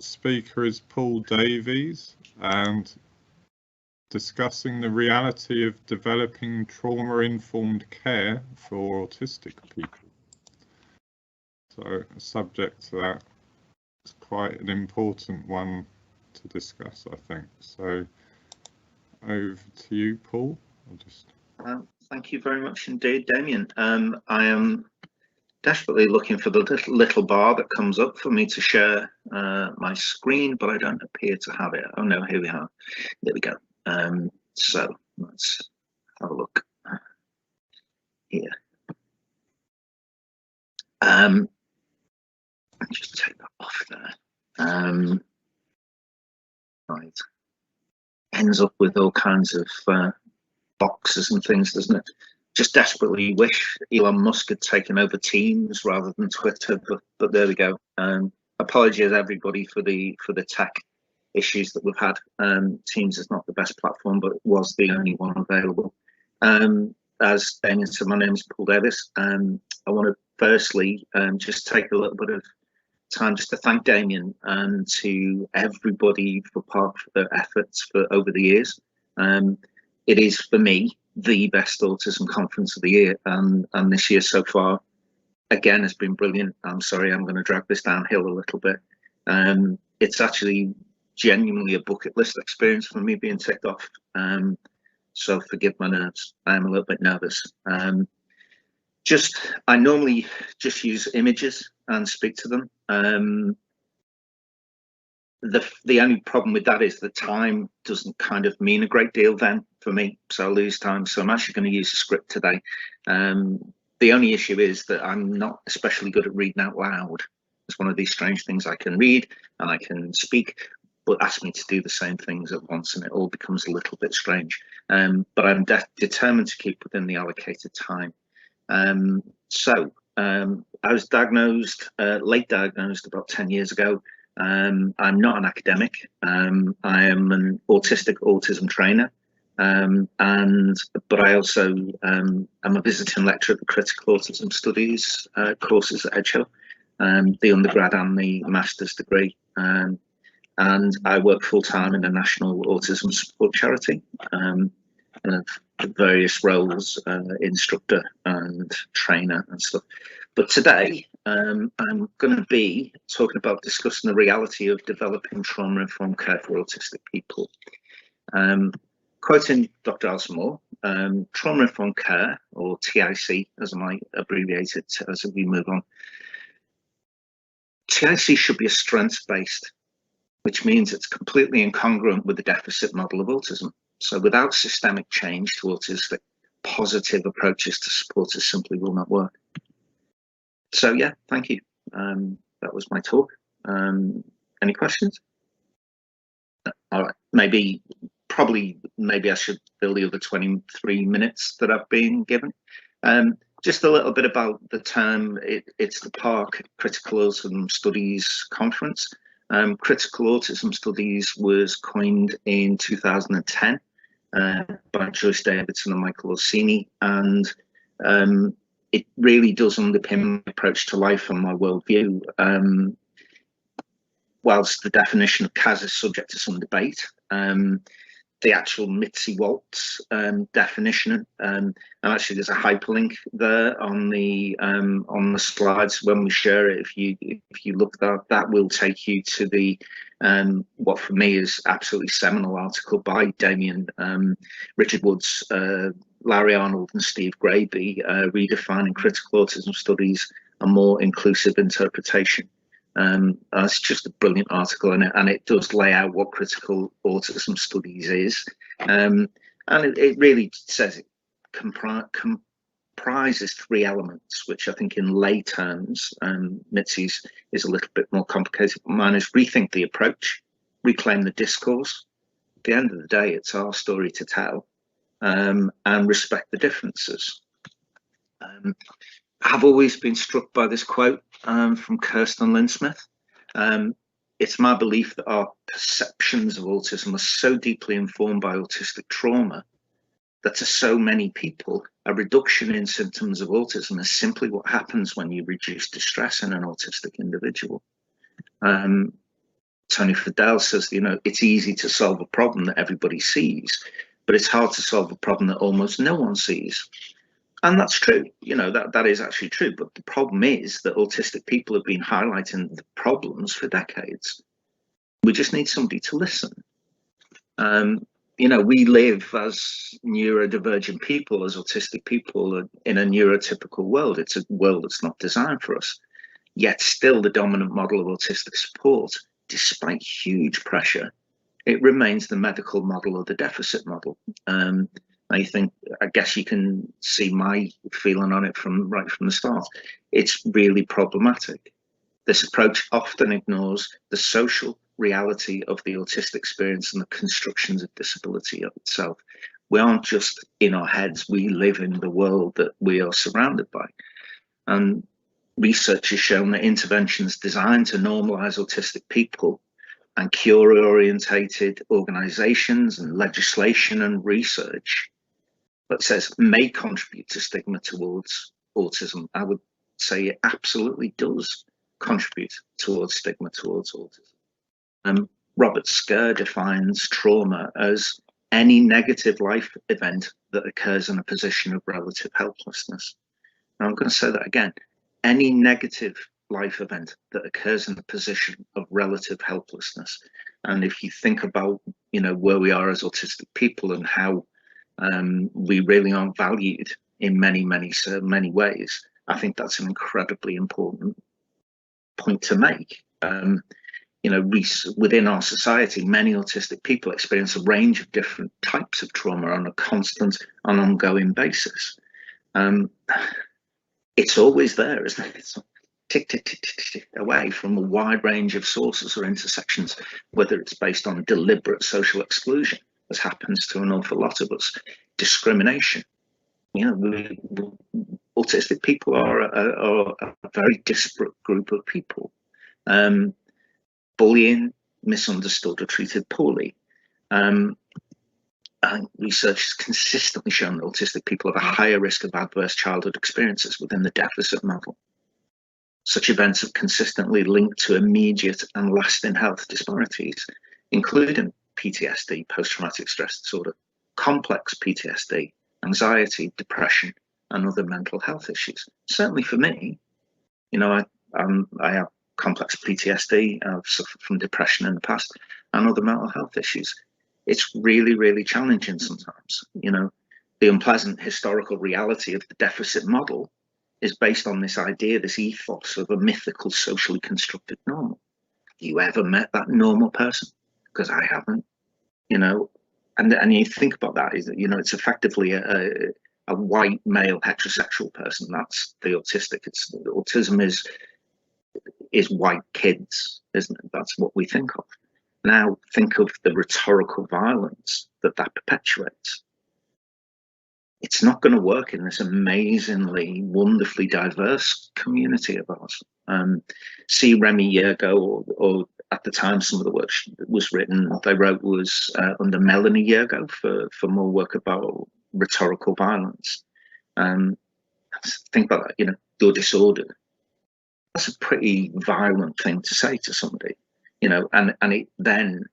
speaker is Paul Davies, and discussing the reality of developing trauma-informed care for autistic people. So a subject to that is quite an important one to discuss, I think. So over to you, Paul. Thank you very much indeed, Damian. I am desperately looking for the little bar that comes up for me to share my screen, but I don't appear to have it. Oh no, here we are. There we go. So let's have a look here. Just take that off there. Right. Ends up with all kinds of boxes and things, doesn't it? Just desperately wish Elon Musk had taken over Teams rather than Twitter, but there we go. Apologies everybody for the tech issues that we've had. Teams is not the best platform, but it was the only one available. As Damian said, my name is Paul Davies. I want to firstly just take a little bit of time just to thank Damian and to everybody for PARC for their efforts for over the years. It is for me the best autism conference of the year, and this year so far again has been brilliant. I'm sorry, I'm going to drag this downhill a little bit. It's actually genuinely a bucket list experience for me being ticked off, so forgive my nerves. I'm a little bit nervous. I normally just use images and speak to them. The only problem with that is the time doesn't kind of mean a great deal then for me, so I lose time. So I'm actually going to use a script today. The only issue is that I'm not especially good at reading out loud. It's one of these strange things. I can read and I can speak, but ask me to do the same things at once and it all becomes a little bit strange. But I'm determined to keep within the allocated time. I was diagnosed, late diagnosed about 10 years ago. I'm not an academic. I am an autism trainer, but I also am a visiting lecturer at the Critical Autism Studies courses at Edgehill, the undergrad and the master's degree. And I work full-time in a national autism support charity, various roles, instructor and trainer and stuff. But today I'm going to be talking about discussing the reality of developing trauma-informed care for autistic people. Quoting Dr. Allison Moore, trauma-informed care, or TIC as I might abbreviate it as we move on, TIC should be a strengths-based, which means it's completely incongruent with the deficit model of autism. So without systemic change to autistic, positive approaches to supporters simply will not work. So yeah, thank you. That was my talk. Any questions? All right, maybe I should fill the other 23 minutes that I've been given. Just a little bit about the term. It's the PARC Critical Autism Studies Conference. Critical Autism Studies was coined in 2010 by Joyce Davidson and Michael Orsini, and it really does underpin my approach to life and my worldview. Whilst the definition of CAS is subject to some debate, the actual Mitzi Waltz definition, and actually there's a hyperlink there on the slides when we share it. If you look that will take you to the what for me is absolutely seminal article by Damian, Richard Woods, Larry Arnold and Steve Graby, redefining critical autism studies, a more inclusive interpretation. It's just a brilliant article, and it does lay out what critical autism studies is, and it really says it comprises three elements, which I think in lay terms, Mitzi's is a little bit more complicated, but mine is rethink the approach, reclaim the discourse. At the end of the day, it's our story to tell, and respect the differences. I've always been struck by this quote from Kirsten Linsmith. It's my belief that our perceptions of autism are so deeply informed by autistic trauma that to so many people, a reduction in symptoms of autism is simply what happens when you reduce distress in an autistic individual. Tony Fadell says, you know, it's easy to solve a problem that everybody sees, but it's hard to solve a problem that almost no one sees. And that's true, you know, that is actually true. But the problem is that autistic people have been highlighting the problems for decades. We just need somebody to listen. You know, we live as neurodivergent people, as autistic people, in a neurotypical world. It's a world that's not designed for us. Yet still the dominant model of autistic support, despite huge pressure, it remains the medical model or the deficit model. I guess you can see my feeling on it right from the start. It's really problematic. This approach often ignores the social reality of the autistic experience and the constructions of disability itself. We aren't just in our heads, we live in the world that we are surrounded by. And research has shown that interventions designed to normalise autistic people and cure-orientated organisations and legislation and research that says may contribute to stigma towards autism. I would say it absolutely does contribute towards stigma towards autism. Robert Skur defines trauma as any negative life event that occurs in a position of relative helplessness. Now I'm going to say that again. Any negative life event that occurs in a position of relative helplessness. And if you think about, you know, where we are as autistic people and how we really aren't valued in many ways, I think that's an incredibly important point to make. You know, within our society, many autistic people experience a range of different types of trauma on a constant and ongoing basis. It's always there, isn't it? It's tick, tick, tick, tick, tick away from a wide range of sources or intersections, whether it's based on deliberate social exclusion, as happens to an awful lot of us, discrimination. You know, autistic people are a very disparate group of people. Bullying, misunderstood or treated poorly. And research has consistently shown that autistic people have a higher risk of adverse childhood experiences within the deficit model. Such events have consistently linked to immediate and lasting health disparities, including PTSD, post-traumatic stress disorder, complex PTSD, anxiety, depression, and other mental health issues. Certainly for me, you know, I have complex PTSD, I've suffered from depression in the past, and other mental health issues. It's really, really challenging sometimes. You know, the unpleasant historical reality of the deficit model is based on this idea, this ethos of a mythical, socially constructed normal. Have you ever met that normal person? Because I haven't, you know, and you think about that, is that, you know, it's effectively a white male heterosexual person. That's the autistic. Autism is white kids, isn't it? That's what we think of. Now think of the rhetorical violence that perpetuates. It's not going to work in this amazingly, wonderfully diverse community of ours. See Remy Yergo, or at the time some of the work that was written, they wrote was under Melanie Yergo for more work about rhetorical violence. Think about that, you know, you're disordered. That's a pretty violent thing to say to somebody, you know, and it then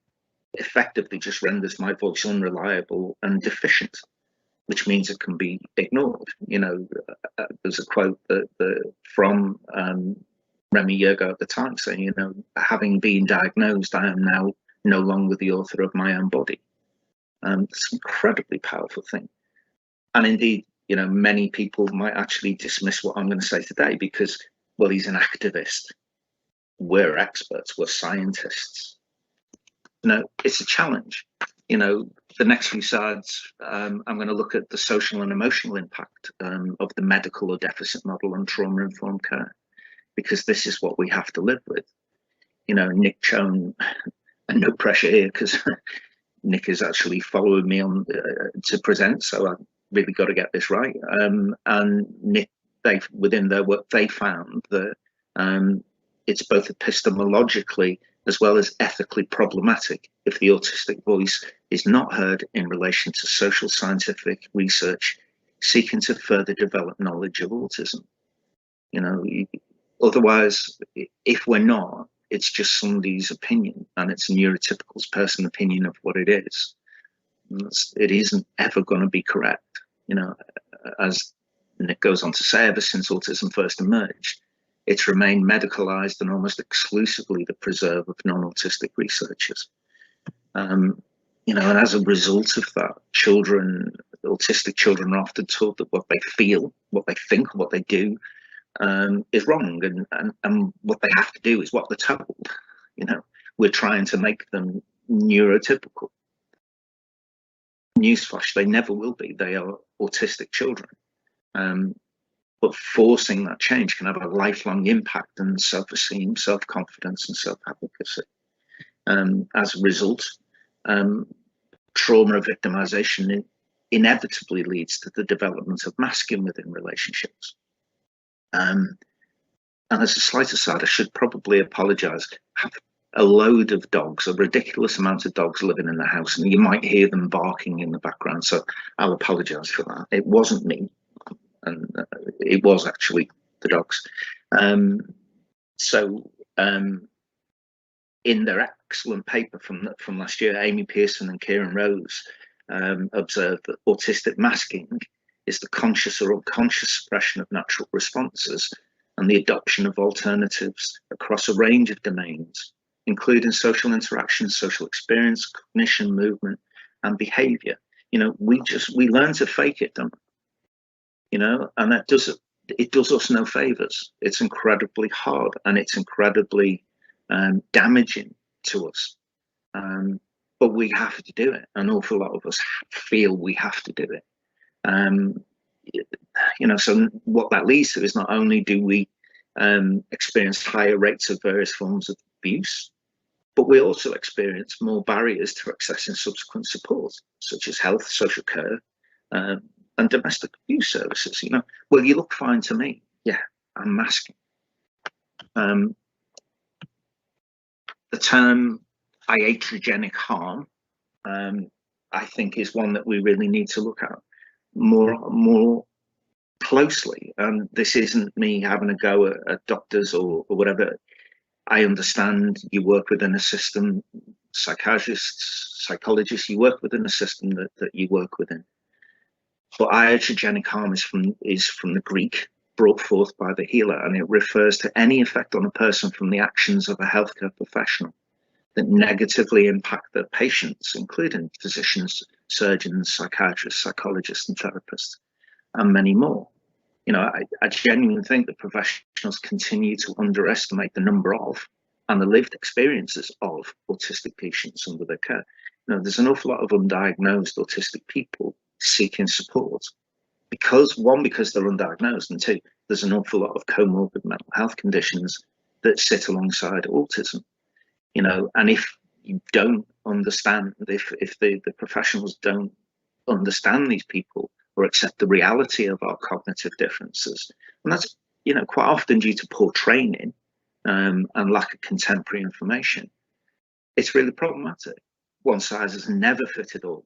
effectively just renders my voice unreliable and deficient, which means it can be ignored. You know, there's a quote from Remy Yergo at the time saying, you know, having been diagnosed, I am now no longer the author of my own body. It's an incredibly powerful thing. And indeed, you know, many people might actually dismiss what I'm going to say today because, well, he's an activist. We're experts, we're scientists. No, it's a challenge. You know, the next few slides, I'm going to look at the social and emotional impact of the medical or deficit model on trauma-informed care, because this is what we have to live with. You know, Nick Choan, and no pressure here, because Nick is actually following me on to present, so I've really got to get this right. And Nick, within their work, they found that it's both epistemologically as well as ethically problematic if the autistic voice is not heard in relation to social scientific research seeking to further develop knowledge of autism. You know, otherwise, if we're not, it's just somebody's opinion, and it's a neurotypical's personal opinion of what it is. It isn't ever going to be correct. You know, as Nick goes on to say, ever since autism first emerged, it's remained medicalized and almost exclusively the preserve of non-autistic researchers. You know, and as a result of that, autistic children are often told that what they feel, what they think, what they do is wrong, and what they have to do is what they're told. You know, we're trying to make them neurotypical. Newsflash, they never will be. They are autistic children. But forcing that change can have a lifelong impact on self-esteem, self-confidence, and self-advocacy. As a result, trauma of victimization inevitably leads to the development of masking within relationships. And as a slight aside, I should probably apologize. I have a load of dogs, a ridiculous amount of dogs living in the house, and you might hear them barking in the background, so I'll apologize for that. It wasn't me, and it was actually the dogs. In their excellent paper from last year, Amy Pearson and Kieran Rose observed that autistic masking is the conscious or unconscious suppression of natural responses and the adoption of alternatives across a range of domains, including social interaction, social experience, cognition, movement, and behavior. You know, we learn to fake it, don't we? You know, and it does us no favors. It's incredibly hard, and it's incredibly damaging to us. But we have to do it. An awful lot of us feel we have to do it. You know, so what that leads to is not only do we experience higher rates of various forms of abuse, but we also experience more barriers to accessing subsequent support, such as health, social care, and domestic abuse services. You know, well, you look fine to me. Yeah, I'm masking. The term iatrogenic harm, I think, is one that we really need to look at more closely. And this isn't me having a go at doctors or whatever. I understand you work within a system, psychiatrists, psychologists, you work within a system that you work within. But iatrogenic harm is from the Greek, brought forth by the healer, and it refers to any effect on a person from the actions of a healthcare professional that negatively impact their patients, including physicians, surgeons, psychiatrists, psychologists, and therapists, and many more. You know, I genuinely think that professionals continue to underestimate the number of and the lived experiences of autistic patients under their care. You know, there's an awful lot of undiagnosed autistic people seeking support because they're undiagnosed, and two, there's an awful lot of comorbid mental health conditions that sit alongside autism. You know, and if you don't understand, if the professionals don't understand these people or accept the reality of our cognitive differences, and that's, you know, quite often due to poor training and lack of contemporary information, it's really problematic. One size has never fitted all,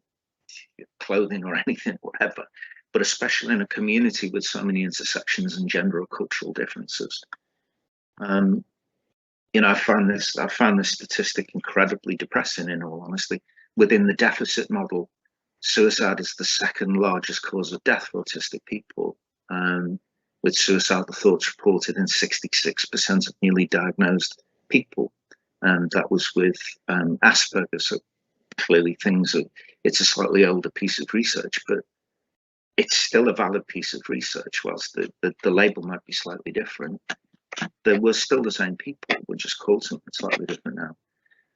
clothing or anything, whatever, but especially in a community with so many intersections and gender or cultural differences. You know, I found this statistic incredibly depressing, in all honesty. Within the deficit model, suicide is the second largest cause of death for autistic people, with suicidal thoughts reported in 66% of newly diagnosed people. And that was with Asperger's. So clearly it's a slightly older piece of research, but it's still a valid piece of research, whilst the label might be slightly different. There were still the same people, we're just called something slightly different now.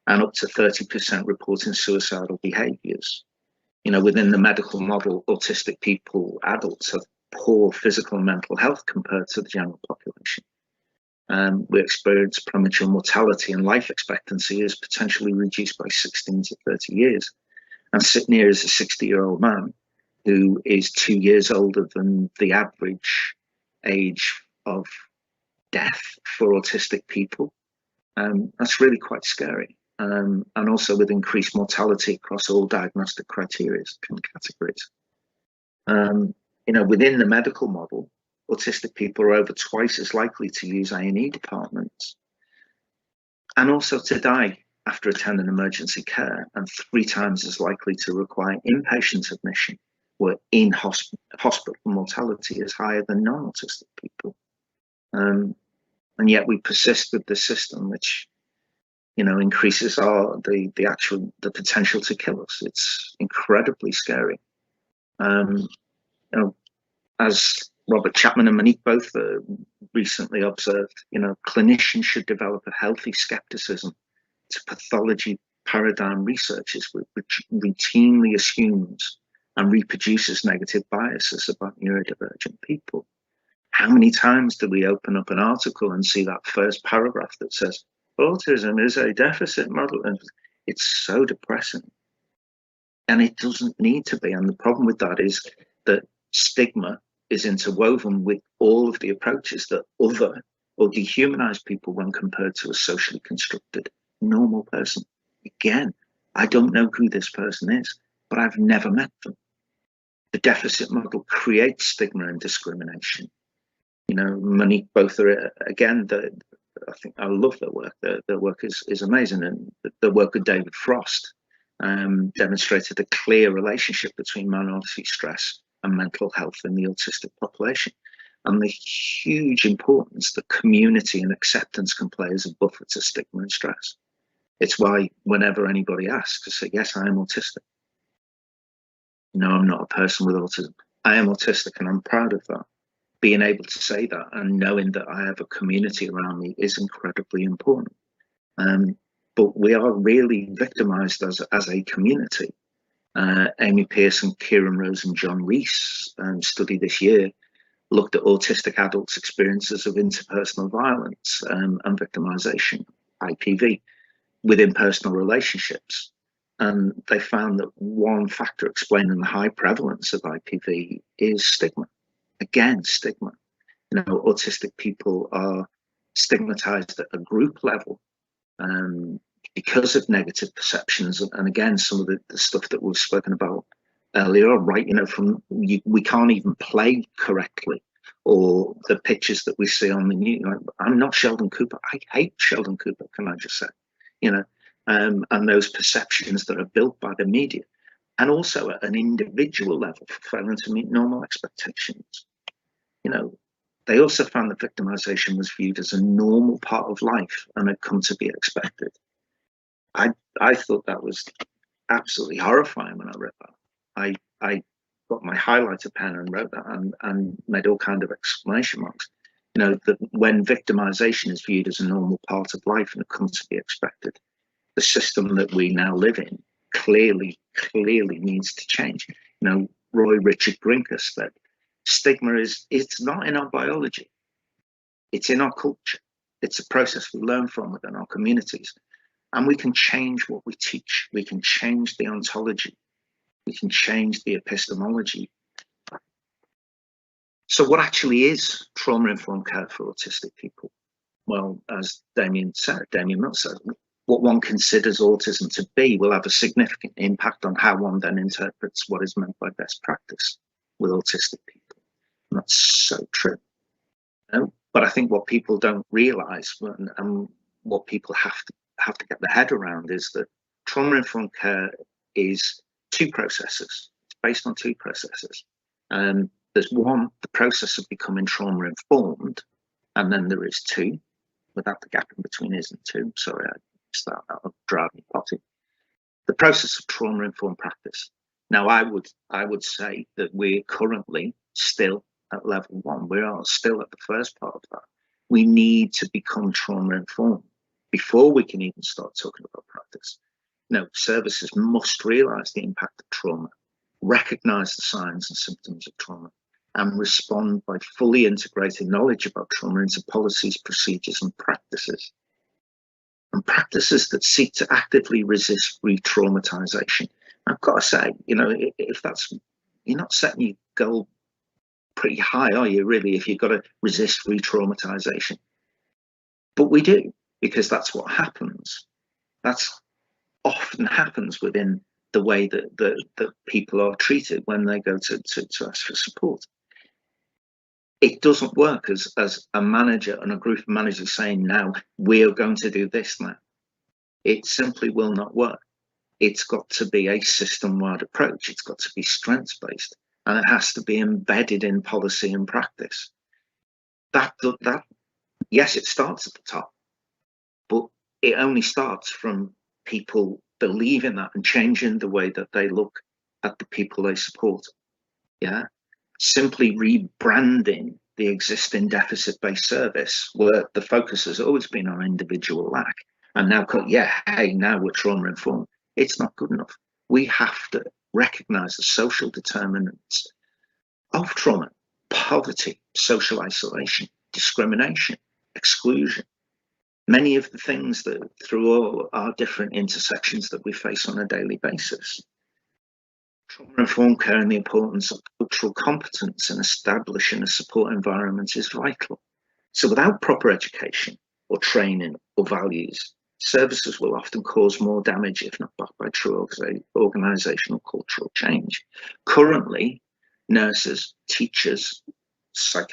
And up to 30% reporting suicidal behaviours. You know, within the medical model, autistic people, adults, have poor physical and mental health compared to the general population. We experience premature mortality, and life expectancy is potentially reduced by 16 to 30 years. And Sydney is a 60-year-old man who is 2 years older than the average age of death for autistic people. That's really quite scary. And also with increased mortality across all diagnostic criteria and categories. You know, within the medical model, autistic people are over twice as likely to use A&E departments. and also to die after attending emergency care, and 3 times as likely to require inpatient admission, where in hospital mortality is higher than non-autistic people. And yet we persist with the system, which, you know, increases the potential to kill us. It's incredibly scary. You know, as Robert Chapman and Monique both recently observed, you know, clinicians should develop a healthy skepticism to pathology paradigm researches, which routinely assumes and reproduces negative biases about neurodivergent people. How many times do we open up an article and see that first paragraph that says autism is a deficit model? And it's so depressing. And it doesn't need to be. And the problem with that is that stigma is interwoven with all of the approaches that other or dehumanize people when compared to a socially constructed normal person. Again, I don't know who this person is, but I've never met them. The deficit model creates stigma and discrimination. You know, Monique both are, again, I think I love their work. Their work is amazing. And the work of David Frost demonstrated a clear relationship between minority stress and mental health in the autistic population, and the huge importance that community and acceptance can play as a buffer to stigma and stress. It's why whenever anybody asks, I say, yes, I am autistic. No, I'm not a person with autism. I am autistic, and I'm proud of that. Being able to say that and knowing that I have a community around me is incredibly important. But we are really victimized as a community. Amy Pearson, Kieran Rose and John Rees study this year looked at autistic adults' experiences of interpersonal violence and victimization, IPV, within personal relationships. And they found that one factor explaining the high prevalence of IPV is stigma. Again, stigma. You know, autistic people are stigmatized at a group level because of negative perceptions. And again, some of the stuff that we've spoken about earlier, right? You know, we can't even play correctly, or the pictures that we see on the news. Like, I'm not Sheldon Cooper. I hate Sheldon Cooper, can I just say? You know, and those perceptions that are built by the media, and also at an individual level for failing to meet normal expectations. You know, they also found that victimization was viewed as a normal part of life and had come to be expected. I thought that was absolutely horrifying when I read that. I got my highlighter pen and wrote that and made all kinds of exclamation marks. You know, that when victimization is viewed as a normal part of life and it comes to be expected, the system that we now live in clearly needs to change. You know, Roy Richard Brinker said, stigma it's not in our biology, it's in our culture. It's a process we learn from within our communities. And we can change what we teach. We can change the ontology. We can change the epistemology. So what actually is trauma-informed care for autistic people? Well, as Damian Milton said, what one considers autism to be will have a significant impact on how one then interprets what is meant by best practice with autistic people. And that's so true. But I think what people don't realize, and what people have to get their head around, is that trauma-informed care is 2 processes. It's based on 2 processes. There's one, the process of becoming trauma-informed, and then there is 2, without the gap in between is and 2. Sorry, I missed that. That'll drive me potty. The process of trauma-informed practice. Now, I would say that we're currently still at level 1. We are still at the first part of that. We need to become trauma-informed before we can even start talking about practice. No, services must realise the impact of trauma, recognise the signs and symptoms of trauma, and respond by fully integrating knowledge about trauma into policies, procedures, and practices. And practices that seek to actively resist re-traumatisation. I've got to say, you know, if that's, you're not setting your goal pretty high, are you, really, if you've got to resist re-traumatisation? But we do, because that's what happens. That's often happens within the way that people are treated when they go to ask for support. It doesn't work as a manager and a group of managers saying, now we are going to do this now. It simply will not work. It's got to be a system-wide approach. It's got to be strengths-based, and it has to be embedded in policy and practice. That yes, it starts at the top, but it only starts from people believing that and changing the way that they look at the people they support. Yeah, simply rebranding the existing deficit-based service, where the focus has always been on individual lack, and now, yeah, hey, now we're trauma-informed. It's not good enough. We have to recognise the social determinants of trauma: poverty, social isolation, discrimination, exclusion. Many of the things that through all our different intersections that we face on a daily basis. Trauma-informed care and the importance of cultural competence in establishing a support environment is vital. So without proper education or training or values, services will often cause more damage if not backed by true organisational cultural change. Currently, nurses, teachers,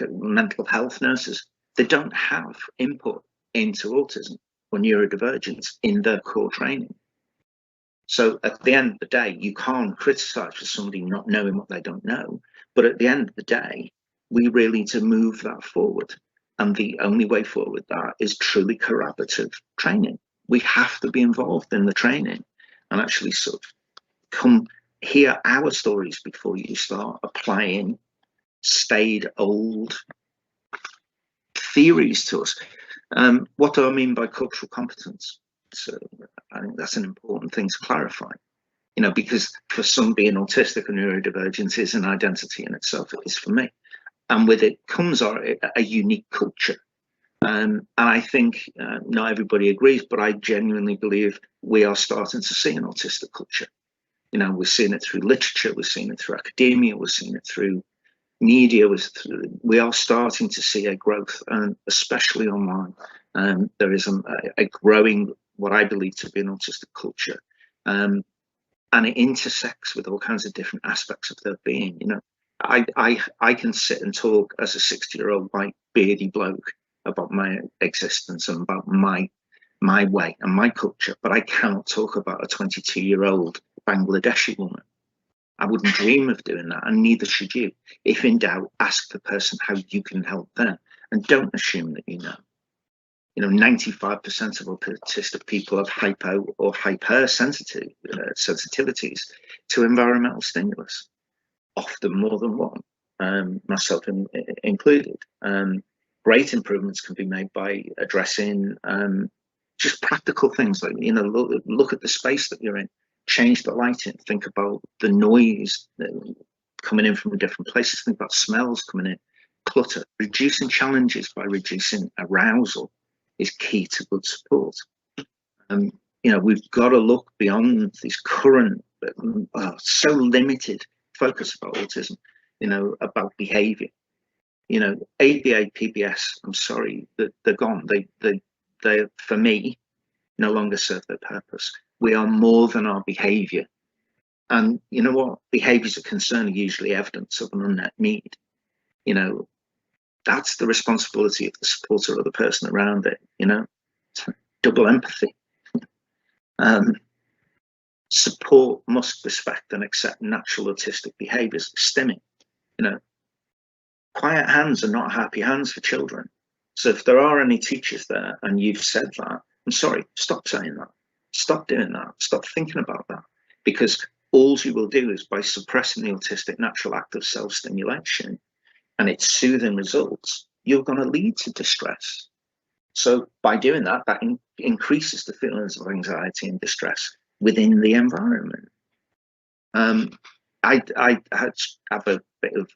mental health nurses, they don't have input into autism or neurodivergence in their core training. So at the end of the day, you can't criticise for somebody not knowing what they don't know. But at the end of the day, we really need to move that forward. And the only way forward with that is truly collaborative training. We have to be involved in the training and actually sort of come hear our stories before you start applying staid old theories to us. What do I mean by cultural competence? So I think that's an important thing to clarify, you know, because for some, being autistic or neurodivergent is an identity in itself. It is for me, and with it comes a unique culture. And I think not everybody agrees, but I genuinely believe we are starting to see an autistic culture. You know, we're seeing it through literature, we're seeing it through academia, we're seeing it through media. We are starting to see a growth, and especially online. There is a growing, what I believe to be an autistic culture, and it intersects with all kinds of different aspects of their being. You know, I can sit and talk as a 60-year-old white beardy bloke about my existence and about my way and my culture, but I cannot talk about a 22-year-old Bangladeshi woman. I wouldn't dream of doing that, and neither should you. If in doubt, ask the person how you can help them, and don't assume that you know. You know, 95% of autistic people have hypo or hypersensitive sensitivities to environmental stimulus, often more than one, myself included. Great improvements can be made by addressing just practical things like, you know, look at the space that you're in, change the lighting, think about the noise coming in from different places, think about smells coming in, clutter, reducing challenges by reducing arousal is key to good support. You know, we've got to look beyond this current, so limited focus about autism, you know, about behaviour. You know, ABA, PBS, I'm sorry, they're gone. They, for me, no longer serve their purpose. We are more than our behaviour. And you know what? Behaviours of concern are usually evidence of an unmet need. You know, that's the responsibility of the supporter or the person around it, you know, double empathy. Support must respect and accept natural autistic behaviours. Stimming, you know, quiet hands are not happy hands for children. So if there are any teachers there and you've said that, I'm sorry, stop saying that. Stop doing that. Stop thinking about that. Because all you will do is, by suppressing the autistic natural act of self-stimulation and its soothing results, you're going to lead to distress. So by doing that, that increases the feelings of anxiety and distress within the environment. I have a bit of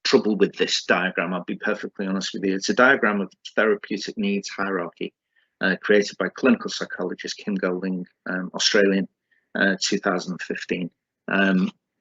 trouble with this diagram, I'll be perfectly honest with you. It's a diagram of therapeutic needs hierarchy created by clinical psychologist Kim Golding, Australian, 2015.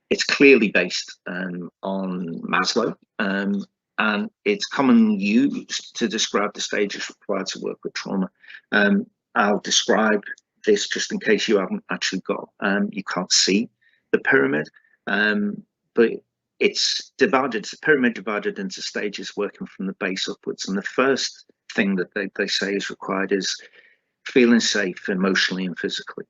It's clearly based on Maslow, and it's commonly used to describe the stages required to work with trauma. I'll describe this just in case you haven't actually got, you can't see the pyramid, but it's divided, it's a pyramid divided into stages working from the base upwards. And the first thing that they say is required is feeling safe emotionally and physically.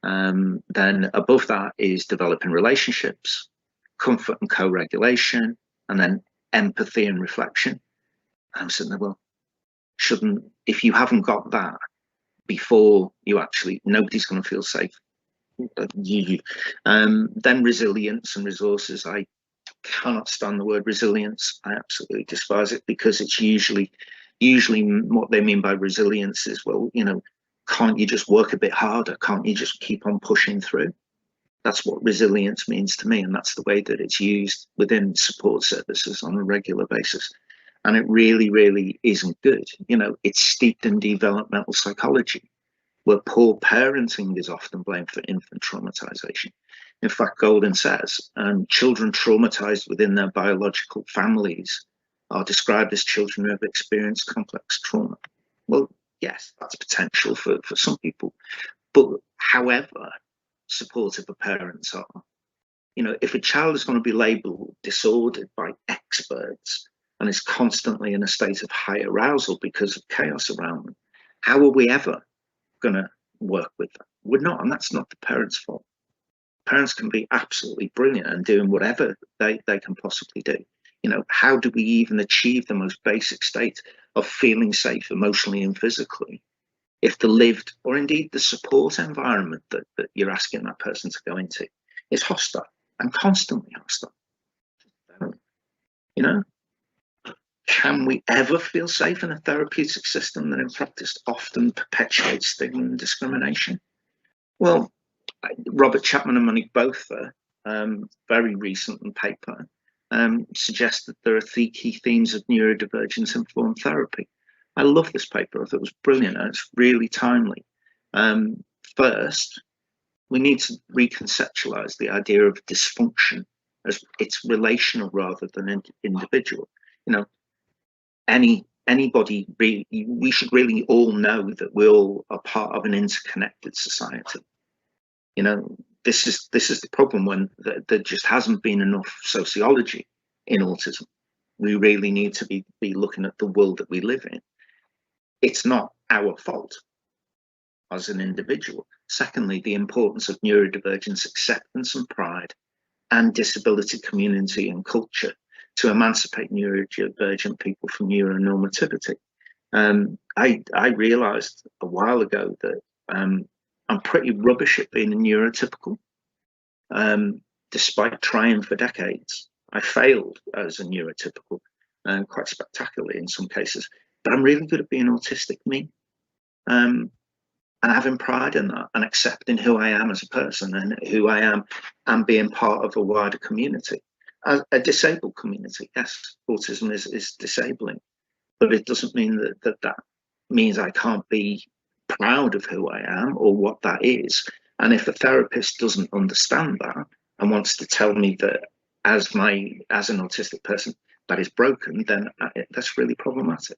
Then above that is developing relationships, comfort and co-regulation, and then empathy and reflection. I'm sitting there, well, if you haven't got that before you actually, nobody's going to feel safe. Then resilience and resources. I cannot stand the word resilience. I absolutely despise it, because it's usually what they mean by resilience is, well, you know, can't you just work a bit harder? Can't you just keep on pushing through? That's what resilience means to me, and that's the way that it's used within support services on a regular basis. And it really, really isn't good. You know, it's steeped in developmental psychology, where poor parenting is often blamed for infant traumatization. In fact, Golden says, children traumatized within their biological families are described as children who have experienced complex trauma. Well, yes, that's potential for some people, but however supportive of parents are, you know, if a child is going to be labeled disordered by experts and is constantly in a state of high arousal because of chaos around them, how are we ever going to work with that? We're not, and that's not the parents' fault. Parents can be absolutely brilliant and doing whatever they can possibly do. You know, how do we even achieve the most basic state of feeling safe emotionally and physically if the lived, or indeed the support environment that you're asking that person to go into is hostile and constantly hostile? You know, can we ever feel safe in a therapeutic system that in practice often perpetuates stigma and discrimination? Well, Robert Chapman and Monique Botha, very recent paper, suggests that there are three key themes of neurodivergence informed therapy. I love this paper. I thought it was brilliant, and it's really timely. First, we need to reconceptualize the idea of dysfunction as it's relational rather than individual. You know, anybody, we should really all know that we all are part of an interconnected society. You know, this is the problem, when there just hasn't been enough sociology in autism. We really need to be looking at the world that we live in. It's not our fault as an individual. Secondly, the importance of neurodivergence acceptance and pride, and disability community and culture to emancipate neurodivergent people from neuronormativity. I realized a while ago that I'm pretty rubbish at being a neurotypical. Despite trying for decades, I failed as a neurotypical, quite spectacularly in some cases. But I'm really good at being autistic me, and having pride in that, and accepting who I am as a person and who I am, and being part of a wider community, a disabled community. Yes, autism is disabling, but it doesn't mean that means I can't be proud of who I am or what that is. And if a therapist doesn't understand that and wants to tell me that as an autistic person that is broken, then that's really problematic.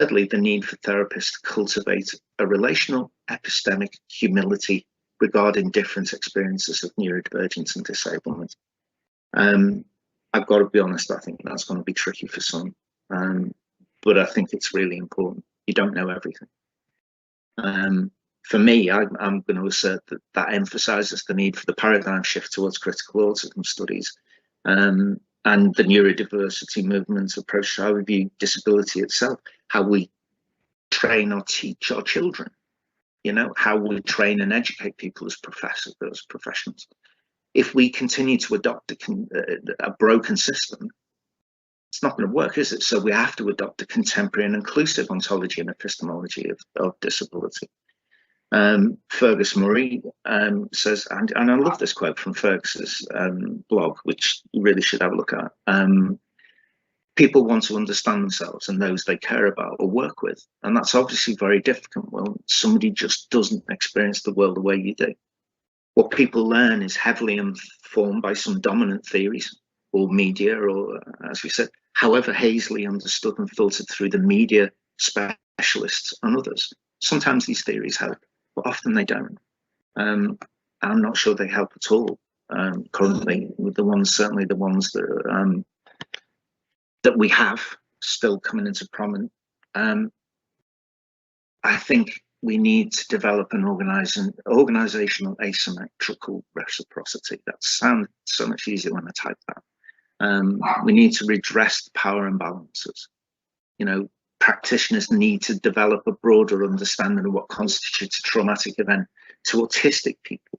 Thirdly, the need for therapists to cultivate a relational epistemic humility regarding different experiences of neurodivergence and disablement. I've got to be honest, I think that's going to be tricky for some, but I think it's really important. You don't know everything. For me, I'm going to assert that emphasizes the need for the paradigm shift towards critical autism studies, and the neurodiversity movement approach to how we view disability itself, how we train or teach our children, you know, how we train and educate people as professionals. If we continue to adopt a broken system, it's not going to work, is it? So we have to adopt a contemporary and inclusive ontology and epistemology of disability. Fergus Murray says, and I love this quote from Fergus's blog, which you really should have a look at. People want to understand themselves and those they care about or work with, and that's obviously very difficult. Well, somebody just doesn't experience the world the way you do. What people learn is heavily informed by some dominant theories or media, or as we said, however hazily understood and filtered through the media specialists and others. Sometimes these theories help, but often they don't. I'm not sure they help at all currently, with certainly the ones that we have still coming into prominence. I think we need to develop an organizational asymmetrical reciprocity. That sounds so much easier when I type that. We need to redress the power imbalances. You know, practitioners need to develop a broader understanding of what constitutes a traumatic event to autistic people.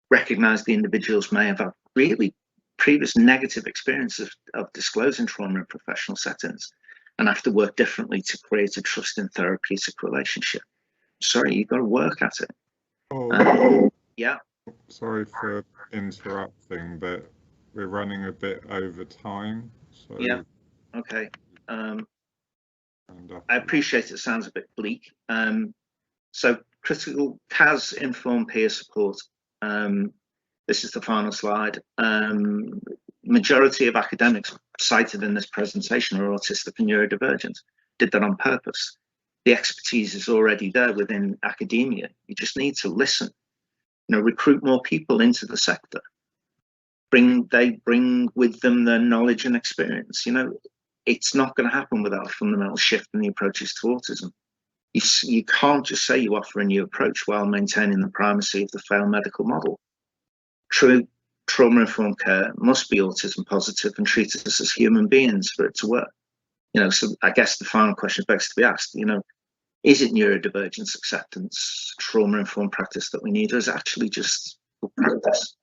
Recognize the individuals may have had really previous negative experiences of disclosing trauma in professional settings and have to work differently to create a trusting therapeutic relationship. Sorry, you've got to work at it. Oh, yeah. Sorry for interrupting, but we're running a bit over time. So yeah. Okay. I appreciate it sounds a bit bleak. So critical CAS informed peer support. This is the final slide. Majority of academics cited in this presentation are autistic and neurodivergent. Did that on purpose. The expertise is already there within academia. You just need to listen. You know, recruit more people into the sector. They bring with them their knowledge and experience. You know, it's not going to happen without a fundamental shift in the approaches to autism. You can't just say you offer a new approach while maintaining the primacy of the failed medical model. True trauma-informed care must be autism positive and treat us as human beings for it to work. You know, so I guess the final question begs to be asked, you know, is it neurodivergence acceptance, trauma-informed practice that we need, or is it actually just good practice?